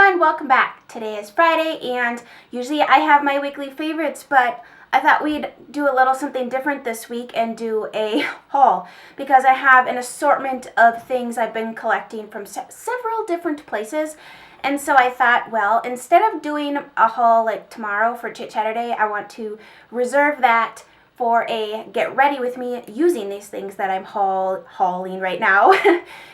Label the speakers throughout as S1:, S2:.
S1: everyone, welcome back. Today is Friday and usually I have my weekly favorites, but I thought we'd do a little something different this week and do a haul because I have an assortment of things I've been collecting from several different places. And so I thought, well, instead of doing a haul like tomorrow for Chit Chatter Day, I want to reserve that for a get ready with me using these things that I'm hauling right now.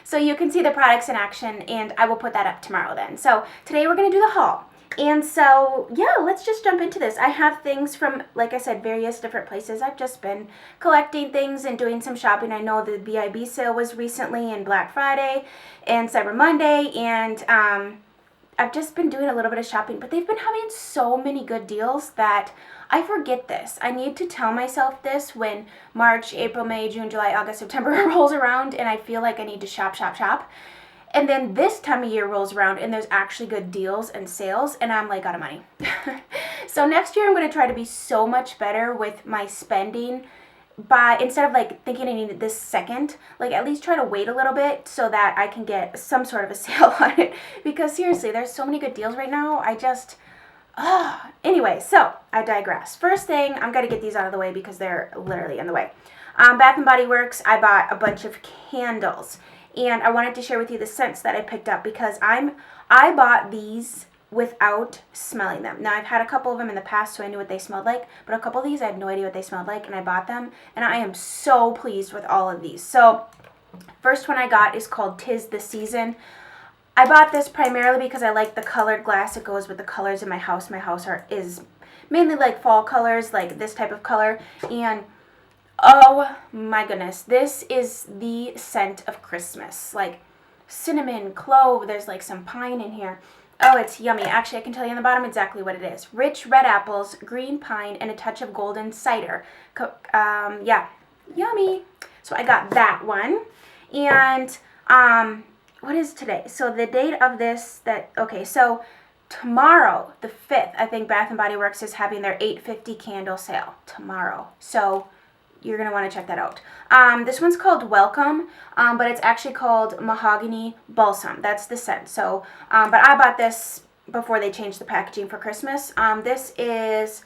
S1: So you can see the products in action, and I will put that up tomorrow then. So today we're going to do the haul. And so, yeah, let's just jump into this. I have things from, like I said, various different places. I've just been collecting things and doing some shopping. I know the BIB sale was recently, and Black Friday and Cyber Monday, and I've just been doing a little bit of shopping, but they've been having so many good deals that I forget this. I need to tell myself this when March, April, May, June, July, August, September rolls around and I feel like I need to shop. And then this time of year rolls around and there's actually good deals and sales and I'm like out of money. So next year I'm going to try to be so much better with my spending by instead of like thinking I need it this second, like at least try to wait a little bit so that I can get some sort of a sale on it. Because seriously, there's so many good deals right now. Anyway, so I digress. First thing, I'm going to get these out of the way because they're literally in the way. Bath and Body Works, I bought a bunch of candles. And I wanted to share with you the scents that I picked up because I bought these without smelling them. Now, I've had a couple of them in the past, so I knew what they smelled like. But a couple of these, I had no idea what they smelled like, and I bought them. And I am so pleased with all of these. So, first one I got is called 'Tis the Season. I bought this primarily because I like the colored glass. It goes with the colors in my house. My house is mainly like fall colors, like this type of color. And oh my goodness, this is the scent of Christmas. Like cinnamon, clove, there's like some pine in here. Oh, it's yummy. Actually, I can tell you on the bottom exactly what it is. Rich red apples, green pine, and a touch of golden cider. Yeah, yummy. So I got that one. And what is today? So the date of this, so tomorrow, the 5th, I think Bath & Body Works is having their 850 candle sale tomorrow. So you're going to want to check that out. This one's called Welcome, but it's actually called Mahogany Balsam. That's the scent. So, but I bought this before they changed the packaging for Christmas. This is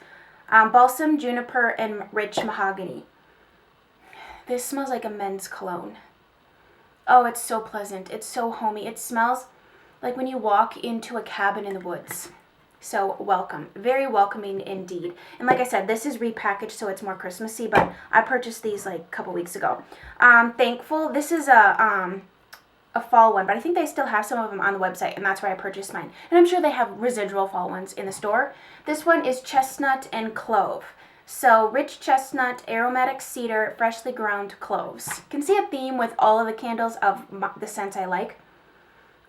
S1: Balsam, Juniper, and Rich Mahogany. This smells like a men's cologne. Oh, it's so pleasant. It's so homey. It smells like when you walk into a cabin in the woods. So welcome. Very welcoming indeed. And like I said, this is repackaged so it's more Christmassy, but I purchased these like a couple weeks ago. Thankful. This is a fall one, but I think they still have some of them on the website, and that's where I purchased mine. And I'm sure they have residual fall ones in the store. This one is Chestnut and Clove. So, rich chestnut, aromatic cedar, freshly ground cloves. You can see a theme with all of the candles of the scents I like.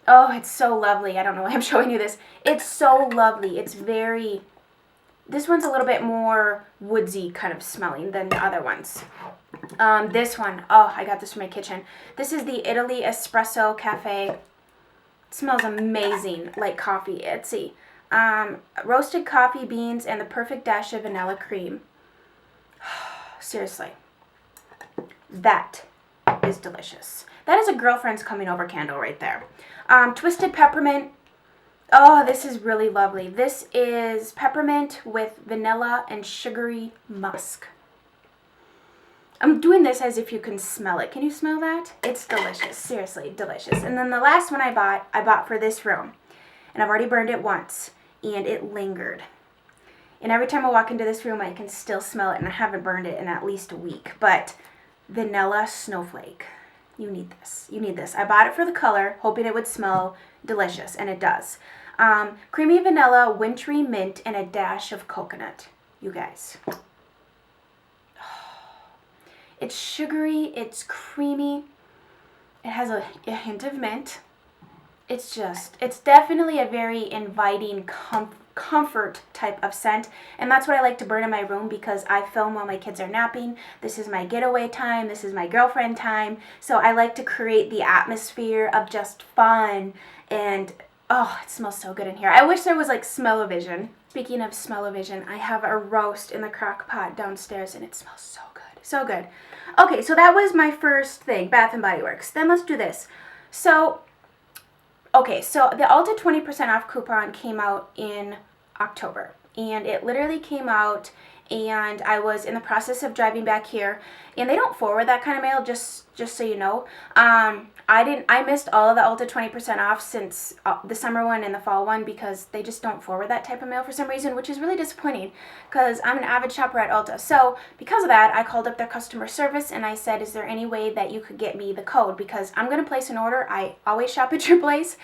S1: Oh, it's so lovely. I don't know why I'm showing you this. It's so lovely. This one's a little bit more woodsy kind of smelling than the other ones. This one, oh, I got this from my kitchen. This is the Italy Espresso Cafe. It smells amazing, like coffee. Let's see. Roasted coffee beans and the perfect dash of vanilla cream. Seriously, that is delicious. That is a girlfriend's coming over candle right there. Twisted peppermint. Oh, this is really lovely. This is peppermint with vanilla and sugary musk. I'm doing this as if you can smell it. Can you smell that? It's delicious. Seriously, delicious. And then the last one I bought for this room. And I've already burned it once. And it lingered. And every time I walk into this room, I can still smell it. And I haven't burned it in at least a week. But vanilla snowflake. You need this. You need this. I bought it for the color, hoping it would smell delicious. And it does. Creamy vanilla, wintry mint, and a dash of coconut. You guys. It's sugary. It's creamy. It has a hint of mint. It's definitely a very inviting comfort type of scent. And that's what I like to burn in my room because I film while my kids are napping. This is my getaway time. This is my girlfriend time. So I like to create the atmosphere of just fun. And, oh, it smells so good in here. I wish there was like smell-o-vision. Speaking of smell-o-vision, I have a roast in the crock pot downstairs and it smells so good. So good. Okay, so that was my first thing, Bath & Body Works. Then let's do this. So Okay, so the Ulta 20% off coupon came out in October, and it literally came out, and I was in the process of driving back here, and they don't forward that kind of mail, just so you know. I missed all of the Ulta 20% off since the summer one and the fall one, because they just don't forward that type of mail for some reason, which is really disappointing because I'm an avid shopper at Ulta. So because of that, I called up their customer service and I said, is there any way that you could get me the code? Because I'm going to place an order. I always shop at your place.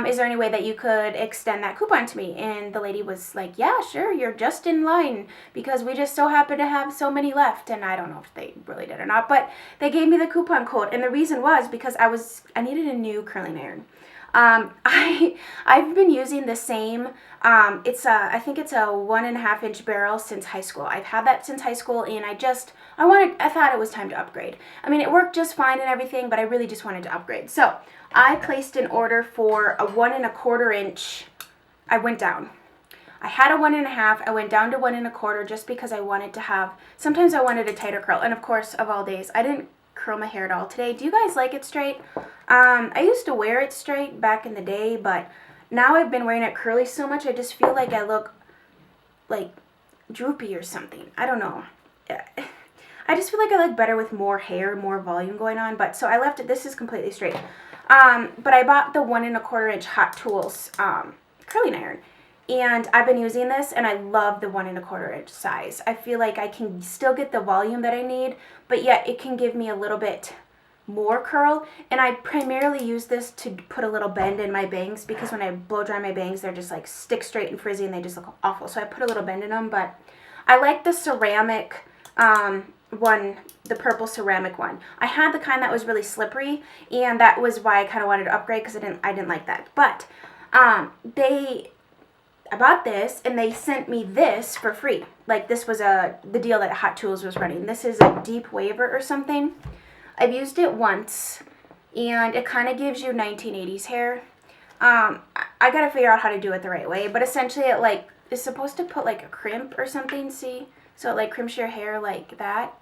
S1: Is there any way that you could extend that coupon to me? And the lady was like, yeah, sure, you're just in line, because we just so happen to have so many left. And I don't know if they really did or not, but they gave me the coupon code, and the reason was because I needed a new curling iron. I've been using the same, I think it's a 1.5 inch barrel since high school. I've had that since high school, and I thought it was time to upgrade. I mean, it worked just fine and everything, but I really just wanted to upgrade. So I placed an order for a 1.25 inch. I went down. I had a 1.5. I went down to 1.25 just because I wanted to have, sometimes I wanted a tighter curl. And of course, of all days, I didn't curl my hair at all today. Do you guys like it straight? I used to wear it straight back in the day, but now I've been wearing it curly so much, I just feel like I look like droopy or something. I don't know. I just feel like I look better with more hair, more volume going on. But so I left it. This is completely straight. But I bought the 1.25 inch Hot Tools curling iron. And I've been using this, and I love the 1.25 inch size. I feel like I can still get the volume that I need, but yet it can give me a little bit more curl. And I primarily use this to put a little bend in my bangs, because when I blow dry my bangs, they're just like stick straight and frizzy, and they just look awful. So I put a little bend in them, but I like the ceramic one, the purple ceramic one. I had the kind that was really slippery, and that was why I kind of wanted to upgrade, because I didn't like that. But I bought this, and they sent me this for free. Like, this was the deal that Hot Tools was running. This is a deep waver or something. I've used it once, and it kind of gives you 1980s hair. I got to figure out how to do it the right way, but essentially it, like, is supposed to put, like, a crimp or something, see? So it, like, crimps your hair like that.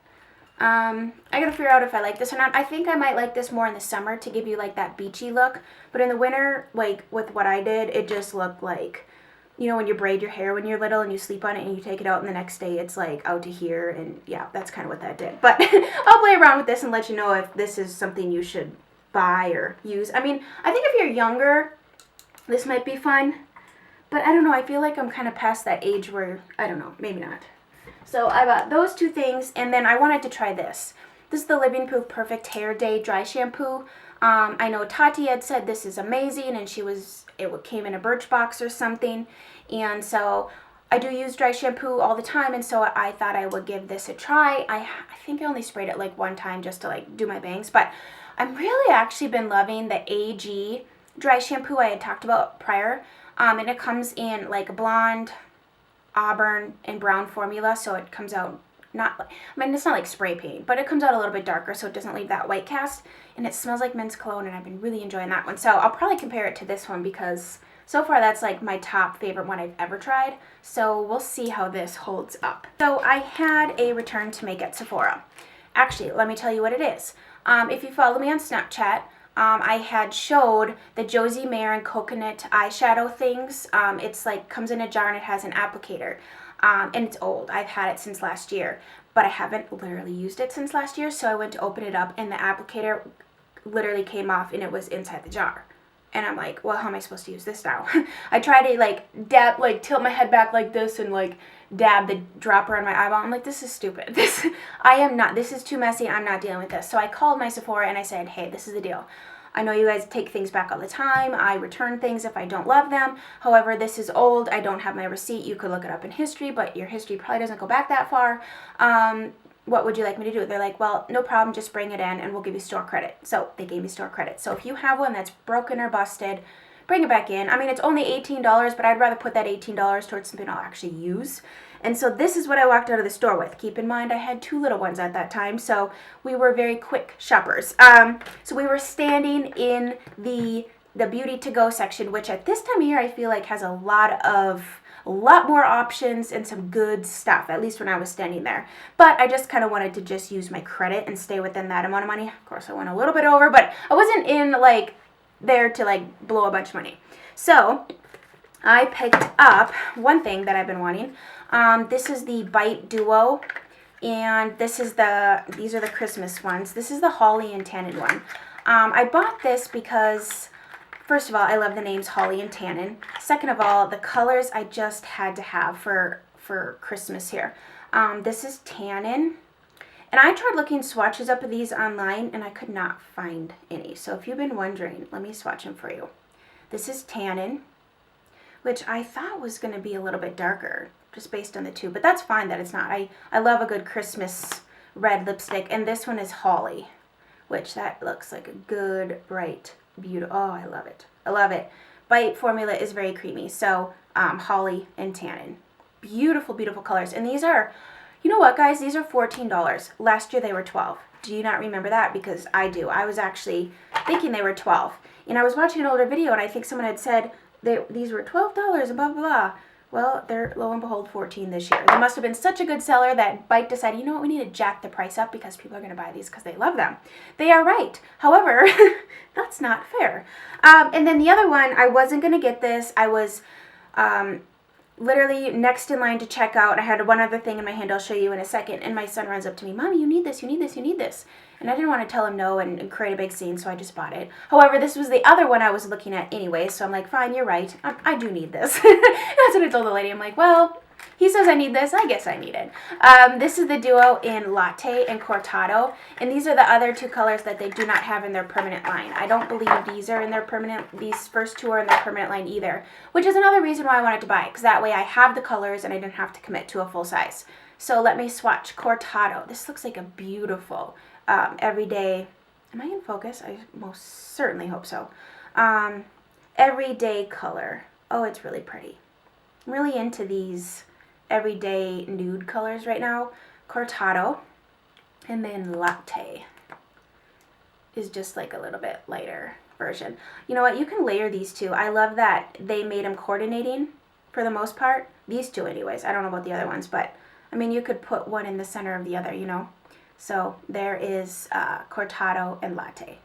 S1: I got to figure out if I like this or not. I think I might like this more in the summer to give you, like, that beachy look. But in the winter, like, with what I did, it just looked like, you know, when you braid your hair when you're little and you sleep on it and you take it out, and the next day it's like out to here, and yeah, that's kind of what that did. But I'll play around with this and let you know if this is something you should buy or use. I mean, I think if you're younger, this might be fun, but I don't know, I feel like I'm kind of past that age where, I don't know, maybe not. So I bought those two things, and then I wanted to try this. This is the Living Proof Perfect Hair Day Dry Shampoo. I know Tati had said this is amazing, and it came in a Birchbox or something, and so I do use dry shampoo all the time, and so I thought I would give this a try. I think I only sprayed it like one time just to like do my bangs, but I'm really actually been loving the AG dry shampoo I had talked about prior, and it comes in like a blonde, auburn, and brown formula, so it comes out it's not like spray paint, but it comes out a little bit darker, so it doesn't leave that white cast, and it smells like men's cologne, and I've been really enjoying that one. So I'll probably compare it to this one, because so far that's like my top favorite one I've ever tried, so we'll see how this holds up. So I had a return to make at Sephora. Actually, let me tell you what it is. If you follow me on Snapchat, I had showed the Josie Mayer and Coconut eyeshadow things. It's like comes in a jar and it has an applicator. And it's old. I've had it since last year, but I haven't literally used it since last year, so I went to open it up, and the applicator literally came off, and it was inside the jar. And I'm like, well, how am I supposed to use this now? I tried to, like, tilt my head back like this and, like, dab the dropper on my eyeball. I'm like, this is stupid. This is too messy. I'm not dealing with this. So I called my Sephora, and I said, hey, this is the deal. I know you guys take things back all the time. I return things if I don't love them. However, this is old. I don't have my receipt. You could look it up in history, but your history probably doesn't go back that far. What would you like me to do? They're like, well, no problem. Just bring it in and we'll give you store credit. So they gave me store credit. So if you have one that's broken or busted, bring it back in. I mean, it's only $18, but I'd rather put that $18 towards something I'll actually use. And so this is what I walked out of the store with. Keep in mind, I had 2 little ones at that time, so we were very quick shoppers. So we were standing in the beauty to go section, which at this time of year I feel like has a lot more options and some good stuff, at least when I was standing there. But I just kind of wanted to just use my credit and stay within that amount of money. Of course, I went a little bit over, but I wasn't in like there to like blow a bunch of money. So I picked up one thing that I've been wanting. This is the Bite Duo, and these are the Christmas ones. This is the Holly and Tannin one. I bought this because, first of all, I love the names Holly and Tannin. Second of all, the colors I just had to have for Christmas here. This is Tannin. And I tried looking swatches up of these online, and I could not find any. So if you've been wondering, let me swatch them for you. This is Tannin, which I thought was going to be a little bit darker, just based on the two. But that's fine that it's not. I love a good Christmas red lipstick. And this one is Holly, which that looks like a good, bright, beautiful. Oh, I love it. I love it. Bite formula is very creamy. So Holly and Tannin. Beautiful, beautiful colors. And these are... You know what, guys? These are $14. Last year they were $12. Do you not remember that? Because I do. I was actually thinking they were $12. And I was watching an older video, and I think someone had said these were $12 and blah, blah, blah. Well, they're, lo and behold, $14 this year. They must have been such a good seller that Bite decided, you know what, we need to jack the price up because people are going to buy these because they love them. They are right. However, that's not fair. And then the other one, I wasn't going to get this. I was... literally next in line to check out. I had one other thing in my hand I'll show you in a second, and my son runs up to me, Mommy, you need this, you need this, you need this. And I didn't want to tell him no and create a big scene, so I just bought it. However, this was the other one I was looking at anyway, so I'm like, fine, you're right. I do need this. That's what I told the lady. I'm like, well, he says I need this, I guess I need it. This is the duo in Latte and Cortado, and these are the other two colors that they do not have in their permanent line. I don't believe these are in their permanent, these first two are in their permanent line either, which is another reason why I wanted to buy it, because that way I have the colors and I didn't have to commit to a full size. So let me swatch Cortado. This looks like a beautiful everyday, am I in focus? I most certainly hope so. Everyday color. Oh, it's really pretty. I'm really into these everyday nude colors right now. Cortado, and then Latte is just like a little bit lighter version. You know what, you can layer these two. I love that they made them coordinating for the most part. These two anyways. I don't know about the other ones, but I mean, you could put one in the center of the other, you know. So there is Cortado and Latte.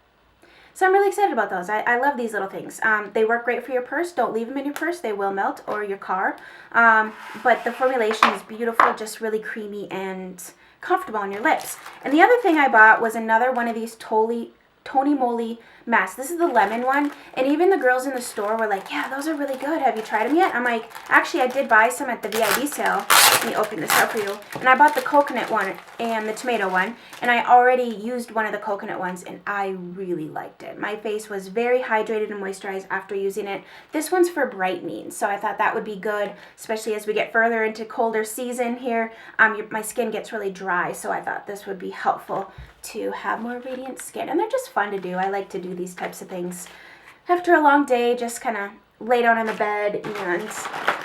S1: So I'm really excited about those. I love these little things. They work great for your purse. Don't leave them in your purse. They will melt, or your car. But the formulation is beautiful, just really creamy and comfortable on your lips. And the other thing I bought was another one of these Tony Moly masks. This is the lemon one, and even the girls in the store were like, yeah, those are really good. Have you tried them yet? I'm like, actually, I did buy some at the VIB sale. Let me open this up for you. And I bought the coconut one and the tomato one, and I already used one of the coconut ones, and I really liked it. My face was very hydrated and moisturized after using it. This one's for brightening, so I thought that would be good, especially as we get further into colder season here. My skin gets really dry, so I thought this would be helpful to have more radiant skin. And they're just fun to do. I like to do these types of things after a long day, just kind of lay down on the bed and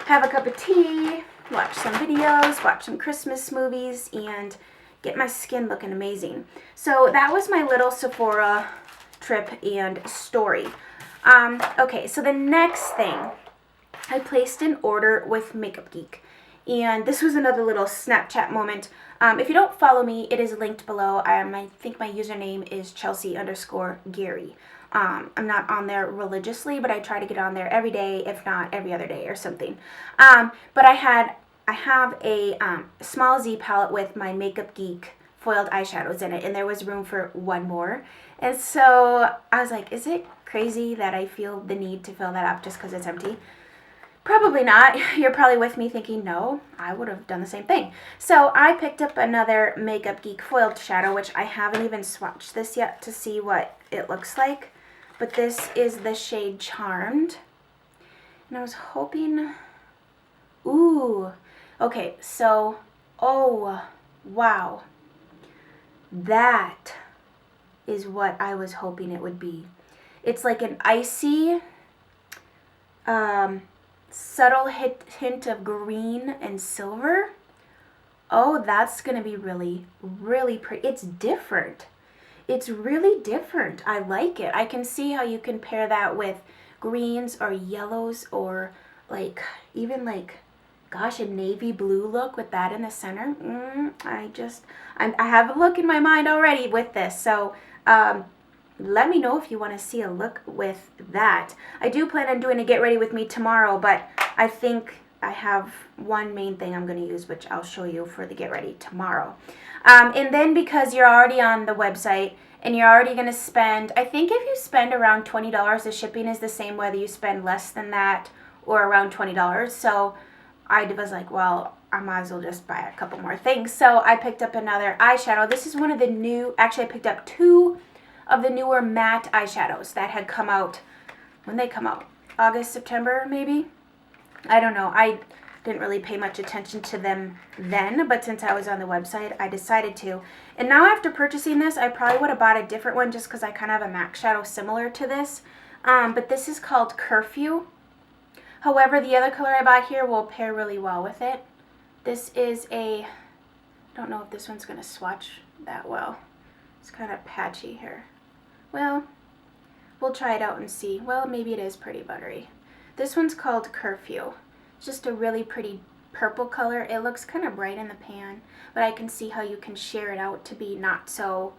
S1: have a cup of tea, watch some videos, watch some Christmas movies, and get my skin looking amazing. So that was my little Sephora trip and story. Okay, so the next thing, I placed an order with Makeup Geek. And this was another little Snapchat moment. If you don't follow me, it is linked below. I think my username is Chelsea_Gary. I'm not on there religiously, but I try to get on there every day, if not every other day or something. But I have a small Z palette with my Makeup Geek foiled eyeshadows in it, and there was room for one more. And so I was like, is it crazy that I feel the need to fill that up just because it's empty? Probably not. You're probably with me thinking, no, I would have done the same thing. So I picked up another Makeup Geek foiled shadow, which I haven't even swatched this yet to see what it looks like. But this is the shade Charmed. And I was hoping, ooh, okay, so, oh, wow. That is what I was hoping it would be. It's like an icy, subtle hint of green and silver. Oh, that's going to be really, really pretty. It's different. It's really different. I like it. I can see how you can pair that with greens or yellows or like, even like, gosh, a navy blue look with that in the center. I have a look in my mind already with this. So, let me know if you want to see a look with that. I do plan on doing a get ready with me tomorrow, but I think I have one main thing I'm going to use, which I'll show you for the get ready tomorrow. And then because you're already on the website and you're already going to spend, I think if you spend around $20, the shipping is the same whether you spend less than that or around $20. So I was like, well, I might as well just buy a couple more things. So I picked up another eyeshadow. This is one of the new, actually I picked up 2 of the newer matte eyeshadows that had come out. When they come out? August, September maybe? I don't know. I didn't really pay much attention to them then, but since I was on the website, I decided to. And now after purchasing this, I probably would have bought a different one just because I kind of have a MAC shadow similar to this. But this is called Curfew. However, the other color I bought here will pair really well with it. This is I don't know if this one's going to swatch that well. It's kind of patchy here. Well, we'll try it out and see. Well, maybe it is pretty buttery. This one's called Curfew. It's just a really pretty purple color. It looks kind of bright in the pan, but I can see how you can share it out to be not so,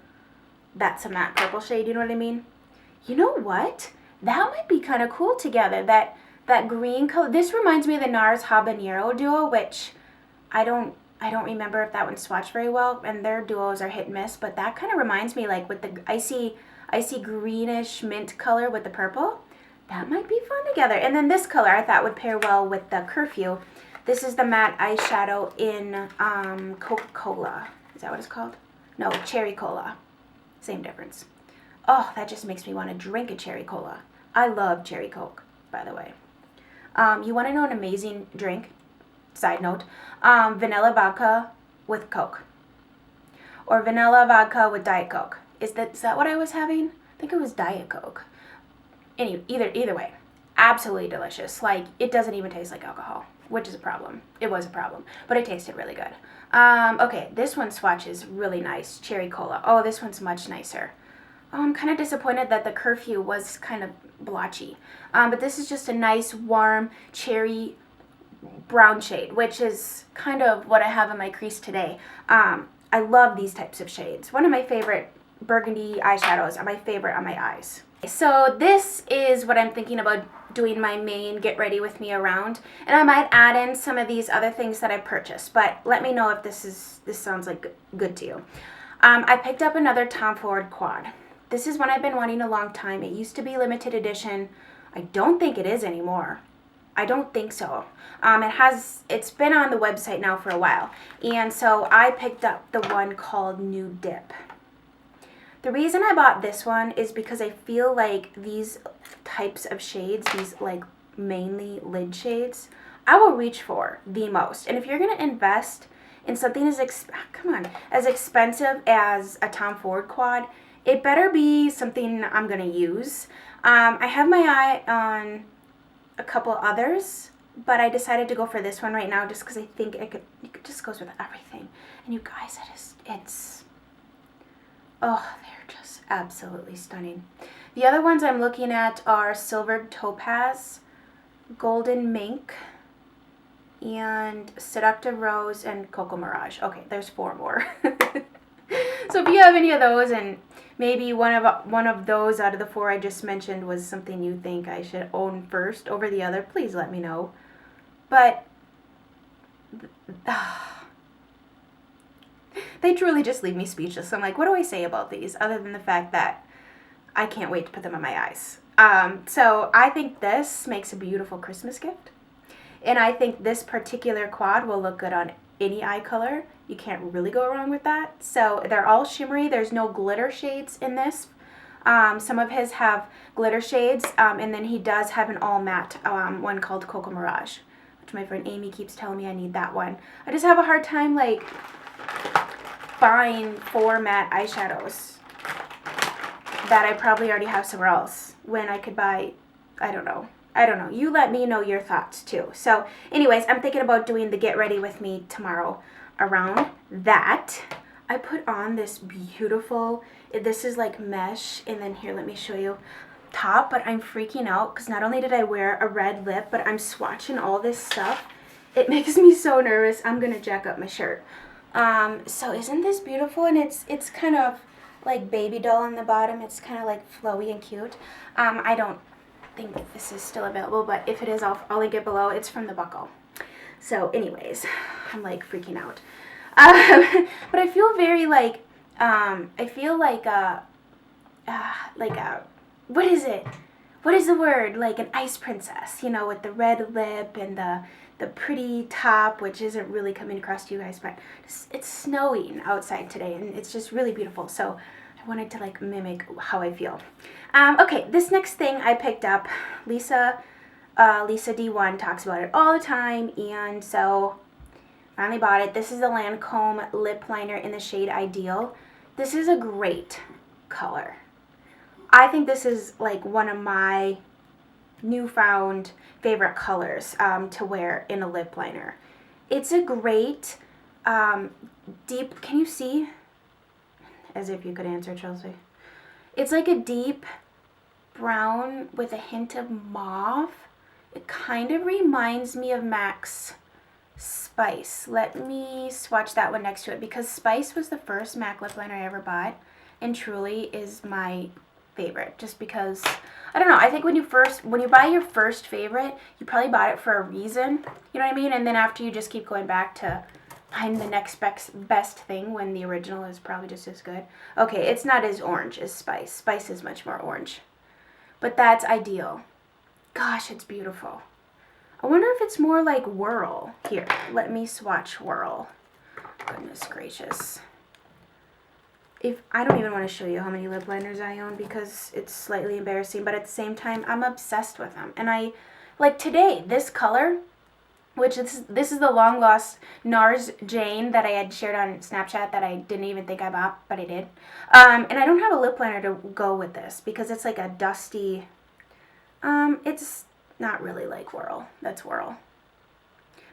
S1: that's a matte purple shade, you know what I mean? You know what? That might be kind of cool together. That green color. This reminds me of the NARS Habanero duo, which I don't remember if that one swatched very well, and their duos are hit and miss, but that kind of reminds me, like with the icy greenish mint color with the purple. That might be fun together. And then this color I thought would pair well with the Curfew. This is the matte eyeshadow in Coca-Cola. Is that what it's called? No, Cherry Cola. Same difference. Oh, that just makes me want to drink a Cherry Cola. I love Cherry Coke, by the way. You want to know an amazing drink? Side note. Vanilla vodka with Coke. Or vanilla vodka with Diet Coke. Is that what I was having? I think it was Diet Coke. Either way, absolutely delicious. Like, it doesn't even taste like alcohol, which is a problem. It was a problem, but it tasted really good. Okay, this one swatches really nice. Cherry Cola. Oh, this one's much nicer. I'm kind of disappointed that the Curfew was kind of blotchy. But this is just a nice, warm, cherry brown shade, which is kind of what I have in my crease today. I love these types of shades. One of my favorite burgundy eyeshadows are my favorite on my eyes. So this is what I'm thinking about doing my main get ready with me around, and I might add in some of these other things that I purchased, but let me know if this sounds like good to you. I picked up another Tom Ford quad. This is one I've been wanting a long time. It used to be limited edition. I don't think it is anymore. I don't think so. It's been on the website now for a while, and so I picked up the one called New Dip. The reason I bought this one is because I feel like these types of shades, these like mainly lid shades, I will reach for the most. And if you're going to invest in something as expensive as a Tom Ford quad, it better be something I'm going to use. I have my eye on a couple others, but I decided to go for this one right now just because I think it just goes with everything. And you guys, oh, they're just absolutely stunning. The other ones I'm looking at are Silvered Topaz, Golden Mink, and Seductive Rose, and Cocoa Mirage. Okay, there's 4 more. So if you have any of those, and maybe one of those out of the 4 I just mentioned was something you think I should own first over the other, please let me know. But they truly just leave me speechless. I'm like, what do I say about these other than the fact that I can't wait to put them on my eyes. So I think this makes a beautiful Christmas gift. And I think this particular quad will look good on any eye color. You can't really go wrong with that. So they're all shimmery. There's no glitter shades in this. Some of his have glitter shades, and then he does have an all matte one called Cocoa Mirage, which my friend Amy keeps telling me I need that one. I just have a hard time like buying 4 matte eyeshadows that I probably already have somewhere else when I could buy, I don't know. You let me know your thoughts too. So anyways, I'm thinking about doing the get ready with me tomorrow around that. I put on this beautiful, this is like mesh, and then here, let me show you, top, but I'm freaking out because not only did I wear a red lip, but I'm swatching all this stuff. It makes me so nervous. I'm going to jack up my shirt. So isn't this beautiful? And it's kind of like baby doll on the bottom. It's kind of like flowy and cute. I don't think this is still available, but if it is, I'll link it below. It's from the Buckle. So anyways, I'm like freaking out. But I feel very like, I feel like a, what is it? What is the word? Like an ice princess, you know, with the red lip and the pretty top, which isn't really coming across to you guys, but it's snowing outside today, and it's just really beautiful. So I wanted to like mimic how I feel. Okay, this next thing I picked up, Lisa D1 talks about it all the time, and so finally bought it. This is the Lancome lip liner in the shade Ideal. This is a great color. I think this is like one of my newfound favorite colors to wear in a lip liner. It's a great deep, can you see? As if you could answer, Chelsea. It's like a deep brown with a hint of mauve. It kind of reminds me of MAC's Spice. Let me swatch that one next to it, because Spice was the first MAC lip liner I ever bought, and truly is my favorite, just because, I don't know, I think when you buy your first favorite, you probably bought it for a reason, you know what I mean? And then after, you just keep going back to find the next best thing when the original is probably just as good. Okay, it's not as orange as Spice. Spice is much more orange. But that's Ideal. Gosh, it's beautiful. I wonder if it's more like Whirl. Here, let me swatch Whirl. Goodness gracious. I don't even want to show you how many lip liners I own, because it's slightly embarrassing, but at the same time, I'm obsessed with them. And I, like today, this color, which this is the long lost Nars Jane that I had shared on Snapchat that I didn't even think I bought, but I did. And I don't have a lip liner to go with this, because it's like a dusty, it's not really like Whirl. That's Whirl.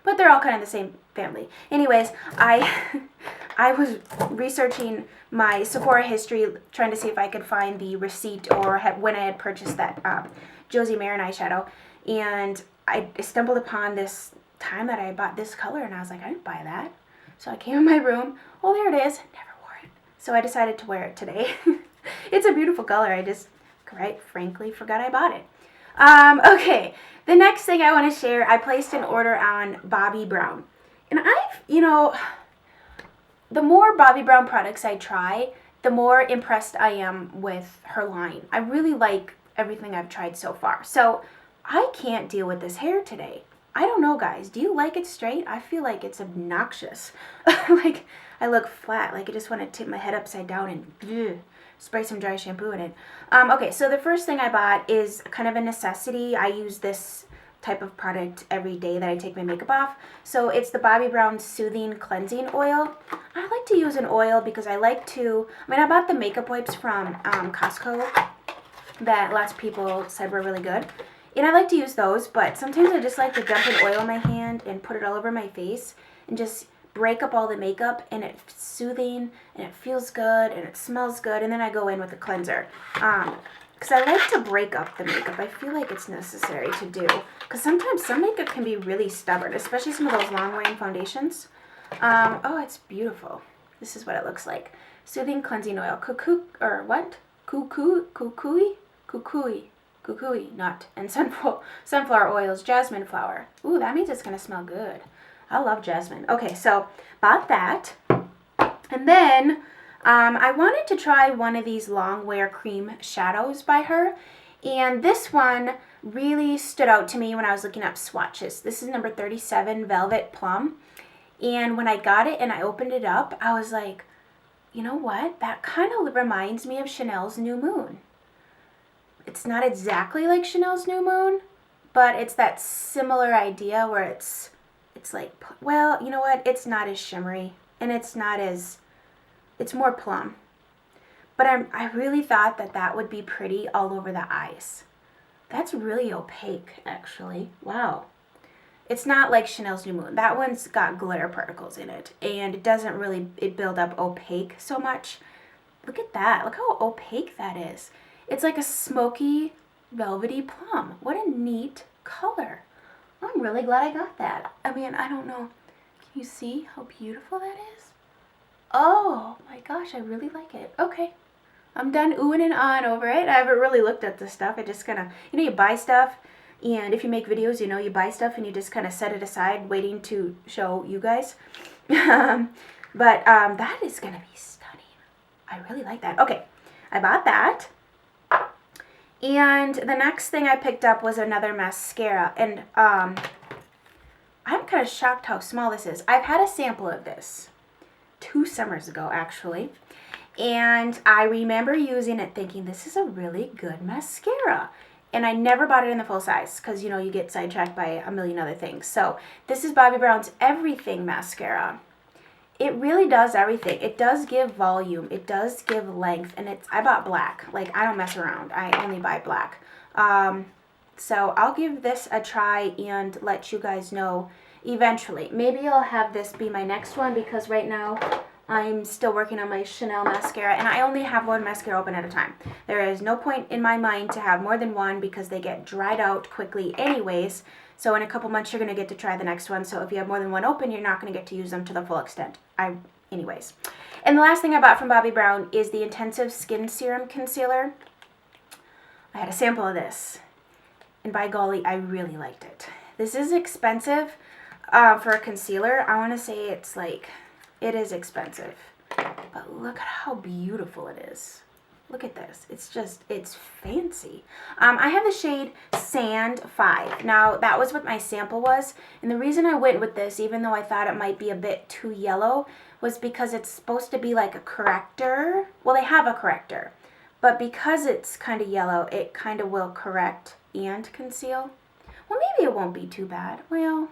S1: But they're all kind of the same family. Anyways, I was researching my Sephora history, trying to see if I could find the receipt or when I had purchased that Josie Maran eyeshadow. And I stumbled upon this time that I bought this color, and I was like, I didn't buy that. So I came in my room. Oh, there it is. Never wore it. So I decided to wear it today. It's a beautiful color. I just, quite frankly, forgot I bought it. Okay, the next thing I want to share, I placed an order on Bobbi Brown. And the more Bobbi Brown products I try, the more impressed I am with her line. I really like everything I've tried so far. So I can't deal with this hair today. I don't know, guys. Do you like it straight? I feel like it's obnoxious. Like, I look flat. Like, I just want to tip my head upside down and spray some dry shampoo in it. Okay, so the first thing I bought is kind of a necessity. I use this type of product every day that I take my makeup off. So it's the Bobbi Brown Soothing Cleansing Oil. I like to use an oil because I bought the makeup wipes from Costco that lots of people said were really good. And I like to use those, but sometimes I just like to dump an oil in my hand and put it all over my face and just break up all the makeup, and it's soothing, and it feels good, and it smells good, and then I go in with a cleanser. Because I like to break up the makeup. I feel like it's necessary to do. Because sometimes some makeup can be really stubborn, especially some of those long-wearing foundations. Oh, it's beautiful. This is what it looks like. Soothing Cleansing Oil. Kukui nut. And sunflower oils, jasmine flower. Ooh, that means it's going to smell good. I love jasmine. Okay, so bought that. And then I wanted to try one of these long wear cream shadows by her. And this one really stood out to me when I was looking up swatches. This is number 37, Velvet Plum. And when I got it and I opened it up, I was like, you know what? That kind of reminds me of Chanel's New Moon. It's not exactly like Chanel's New Moon, but it's that similar idea where it's like, well, you know what? It's not as shimmery, and it's more plum. But I really thought that would be pretty all over the eyes. That's really opaque, actually. Wow. It's not like Chanel's New Moon. That one's got glitter particles in it, and it doesn't really build up opaque so much. Look at that. Look how opaque that is. It's like a smoky, velvety plum. What a neat color. I'm really glad I got that. I mean, I don't know. Can you see how beautiful that is? Oh my gosh, I really like it. Okay. I'm done oohing and ahhing over it. I haven't really looked at this stuff. I just kind of, you buy stuff, and if you make videos, you buy stuff and you just kind of set it aside waiting to show you guys. But that is going to be stunning. I really like that. Okay, I bought that. And the next thing I picked up was another mascara. And I'm kind of shocked how small this is. I've had a sample of this 2 summers ago, actually. And I remember using it thinking, this is a really good mascara. And I never bought it in the full size because, you get sidetracked by a million other things. So this is Bobbi Brown's Everything Mascara. It really does everything. It does give volume. It does give length. And I bought black. Like, I don't mess around. I only buy black. So I'll give this a try and let you guys know eventually. Maybe I'll have this be my next one because right now I'm still working on my Chanel mascara, and I only have one mascara open at a time. There is no point in my mind to have more than one because they get dried out quickly anyways. So in a couple months, you're going to get to try the next one. So if you have more than one open, you're not going to get to use them to the full extent. Anyways. And the last thing I bought from Bobbi Brown is the Intensive Skin Serum Concealer. I had a sample of this, and by golly, I really liked it. This is expensive for a concealer. I want to say it's like... It is expensive, but look at how beautiful it is. Look at this. It's fancy. I have the shade Sand 5. Now, that was what my sample was, and the reason I went with this, even though I thought it might be a bit too yellow, was because it's supposed to be like a corrector. Well, they have a corrector, but because it's kind of yellow, it kind of will correct and conceal. Well, maybe it won't be too bad. Well...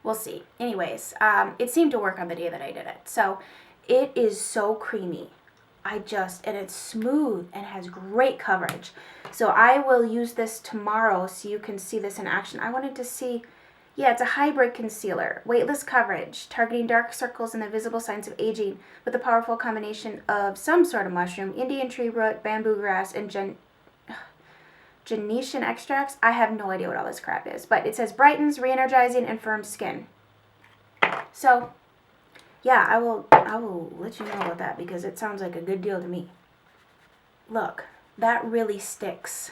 S1: We'll see. Anyways, it seemed to work on the day that I did it. So it is so creamy. And it's smooth and has great coverage. So I will use this tomorrow so you can see this in action. I wanted to see, yeah, it's a hybrid concealer. Weightless coverage, targeting dark circles and the visible signs of aging with a powerful combination of some sort of mushroom, Indian tree root, bamboo grass, and Genetian extracts. I have no idea what all this crap is, but it says brightens, re-energizing, and firm skin. So, yeah, I will let you know about that because it sounds like a good deal to me. Look, that really sticks.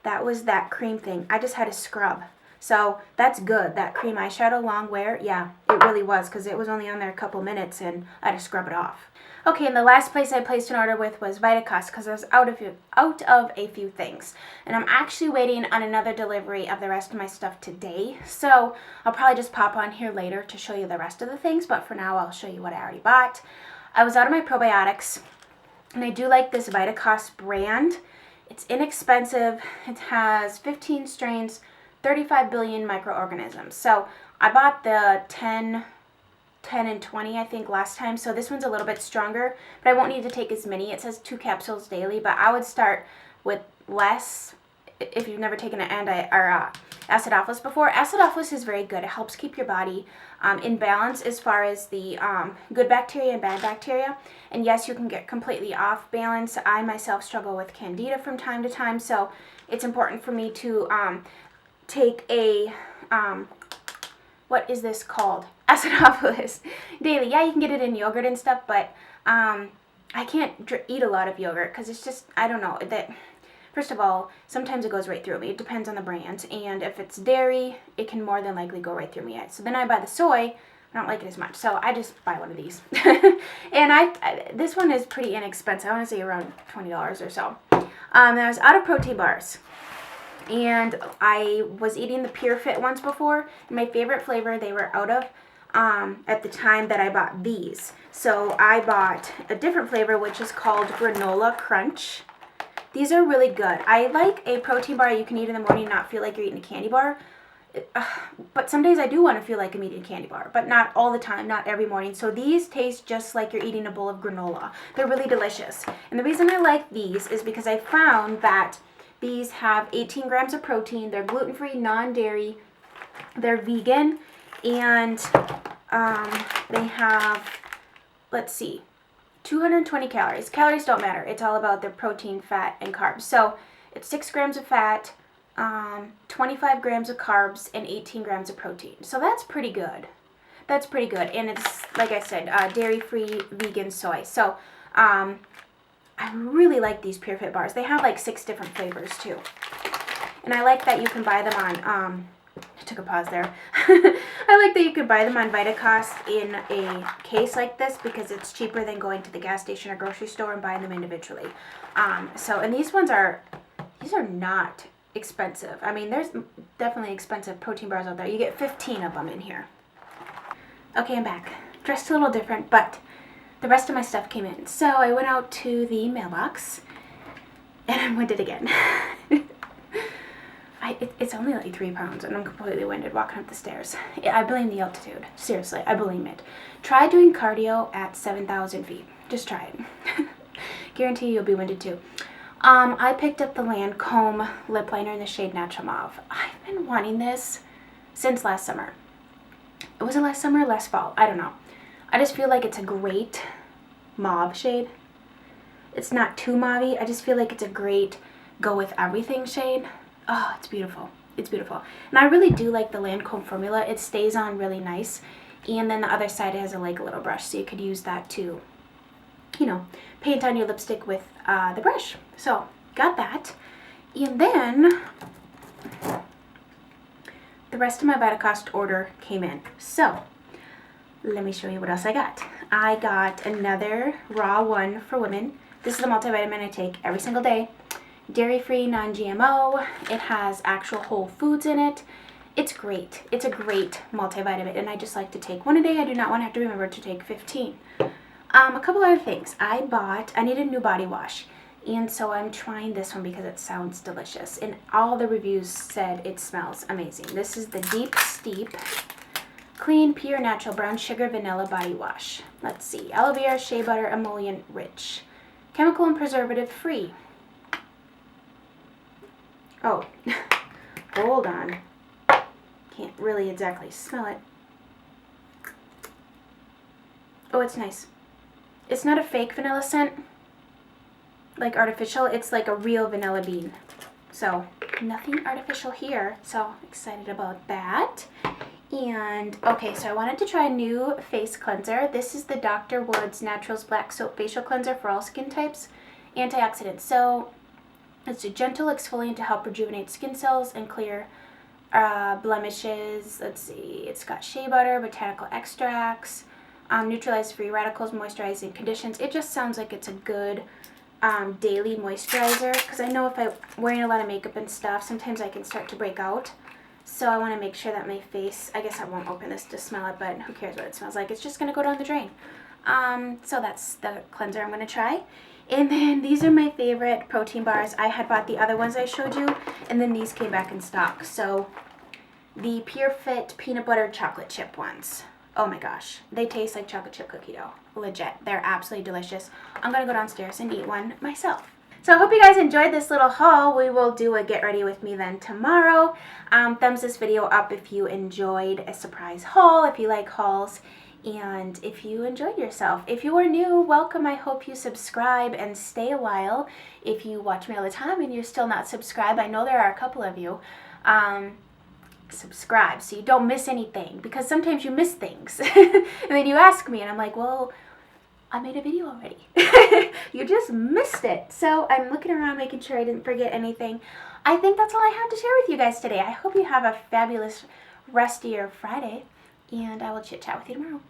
S1: That was that cream thing. I just had a scrub. So that's good. That cream eyeshadow long wear, yeah, it really was because it was only on there a couple minutes and I had to scrub it off. Okay, and the last place I placed an order with was Vitacost because I was out of a few things. And I'm actually waiting on another delivery of the rest of my stuff today. So I'll probably just pop on here later to show you the rest of the things. But for now, I'll show you what I already bought. I was out of my probiotics. And I do like this Vitacost brand. It's inexpensive. It has 15 strains, 35 billion microorganisms. So I bought the 10 and 20, I think, last time. So this one's a little bit stronger, but I won't need to take as many. It says 2 capsules daily, but I would start with less if you've never taken an acidophilus before. Acidophilus is very good. It helps keep your body in balance as far as the good bacteria and bad bacteria. And yes, you can get completely off balance. I myself struggle with candida from time to time, so it's important for me to take a what is this called? Acidophilus daily. Yeah, you can get it in yogurt and stuff, but I can't eat a lot of yogurt because it's just, I don't know, that first of all, sometimes it goes right through me. It depends on the brand, and if it's dairy, it can more than likely go right through me. So then I buy the soy. I don't like it as much, so I just buy one of these. And this one is pretty inexpensive. I want to say around $20 or so. I was out of protein bars. And I was eating the Purefit ones before. And my favorite flavor they were out of at the time that I bought these. So I bought a different flavor, which is called Granola Crunch. These are really good. I like a protein bar you can eat in the morning and not feel like you're eating a candy bar. But some days I do want to feel like I'm eating a candy bar, but not all the time, not every morning. So these taste just like you're eating a bowl of granola. They're really delicious. And the reason I like these is because I found that these have 18 grams of protein. They're gluten-free, non-dairy. They're vegan. And they have, let's see, 220 calories. Calories don't matter. It's all about their protein, fat, and carbs. So it's 6 grams of fat, 25 grams of carbs, and 18 grams of protein. So that's pretty good. That's pretty good. And it's, like I said, dairy-free, vegan soy. So I really like these Purefit bars. They have like 6 different flavors too. And I like that you can buy them on, I took a pause there. I like that you could buy them on Vitacost in a case like this because it's cheaper than going to the gas station or grocery store and buying them individually. And these are not expensive. I mean, there's definitely expensive protein bars out there. You get 15 of them in here. Okay, I'm back. Dressed a little different, but the rest of my stuff came in. So I went out to the mailbox and I'm winded again. It's only like 3 pounds and I'm completely winded walking up the stairs. I blame the altitude. Seriously, I blame it. Try doing cardio at 7,000 feet. Just try it. Guarantee you'll be winded too. I picked up the Lancome lip liner in the shade Natural Mauve. I've been wanting this since last summer. Was it last summer or last fall? I don't know. I just feel like it's a great mauve shade. It's not too mauvey. I just feel like it's a great go with everything shade. Oh, it's beautiful. It's beautiful. And I really do like the Lancome formula. It stays on really nice. And then the other side has a little brush, so you could use that to, you know, paint on your lipstick with the brush. So, got that. And then the rest of my Vitacost order came in. So, let me show you what else I got. I got another raw one for women. This is a multivitamin I take every single day. Dairy-free, non-GMO. It has actual whole foods in it. It's great. It's a great multivitamin, and I just like to take one a day. I do not want to have to remember to take 15. A couple other things. I needed a new body wash, and so I'm trying this one because it sounds delicious, and all the reviews said it smells amazing. This is the Deep Steep Clean, Pure, Natural Brown Sugar Vanilla Body Wash. Let's see. Aloe vera, shea butter, emollient rich. Chemical and preservative free. Oh, hold on. Can't really exactly smell it. Oh, it's nice. It's not a fake vanilla scent, like artificial. It's like a real vanilla bean. So, nothing artificial here. So, excited about that. And, okay, so I wanted to try a new face cleanser. This is the Dr. Woods Naturals Black Soap Facial Cleanser for all skin types. Antioxidants. So, it's a gentle exfoliant to help rejuvenate skin cells and clear blemishes. Let's see. It's got shea butter, botanical extracts, neutralize free radicals, moisturizing conditions. It just sounds like it's a good daily moisturizer, because I know if I'm wearing a lot of makeup and stuff, sometimes I can start to break out. So I want to make sure that my face, I guess I won't open this to smell it, but who cares what it smells like. It's just going to go down the drain. So that's the cleanser I'm going to try. And then these are my favorite protein bars. I had bought the other ones I showed you, and then these came back in stock. So the Purefit peanut butter chocolate chip ones. Oh my gosh. They taste like chocolate chip cookie dough. Legit. They're absolutely delicious. I'm going to go downstairs and eat one myself. So I hope you guys enjoyed this little haul. We will do a get ready with me then tomorrow. Thumbs this video up if you enjoyed a surprise haul, if you like hauls, and if you enjoyed yourself. If you are new, welcome. I hope you subscribe and stay a while. If you watch me all the time and you're still not subscribed, I know there are a couple of you, subscribe so you don't miss anything, because sometimes you miss things. And then you ask me and I'm like, well, I made a video already. You just missed it. So I'm looking around making sure I didn't forget anything. I think that's all I have to share with you guys today. I hope you have a fabulous rest of your Friday, and I will chit chat with you tomorrow.